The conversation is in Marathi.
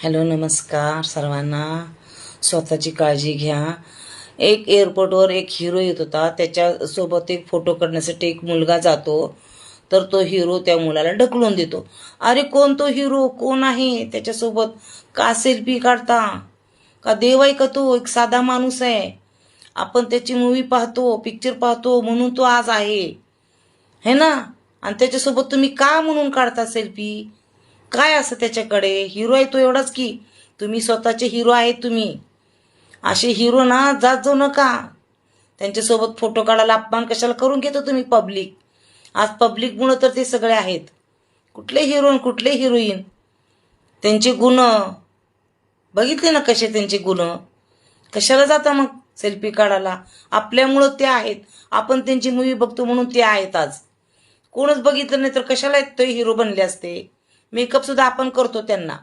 हॅलो, नमस्कार सर्वांना. स्वतःची काळजी घ्या. एक एअरपोर्टवर एक हिरो येत होता. त्याच्यासोबत एक फोटो काढण्यासाठी एक मुलगा जातो. तर तो हिरो त्या मुलाला ढकलून देतो. अरे, कोण तो हिरो? कोण आहे त्याच्यासोबत? का सेल्फी काढता? का देव आहे का तो? एक साधा माणूस आहे. आपण त्याची मूवी पाहतो, पिक्चर पाहतो म्हणून तो आज आहे, है ना? आणि त्याच्यासोबत तुम्ही का म्हणून काढता सेल्फी? काय असं त्याच्याकडे? हिरो आहे तो एवढाच की तुम्ही स्वतःचे हिरो आहेत. तुम्ही असे हिरो ना जात जाऊ नका. त्यांच्यासोबत फोटो काढायला अपमान कशाला करून घेतो तुम्ही पब्लिक? आज पब्लिकमुळं तर ते सगळे आहेत. कुठले हिरो कुठले हिरोईन, त्यांचे गुण बघितले ना कसे त्यांचे गुण. कशाला जाता मग सेल्फी काढायला? आपल्यामुळं ते आहेत. आपण त्यांची मूवी बघतो म्हणून ते आहेत आज. कोणच बघितलं नाही तर कशाला ते हिरो बनले असते? मेकअप सुद्धा आपण करतो त्यांना.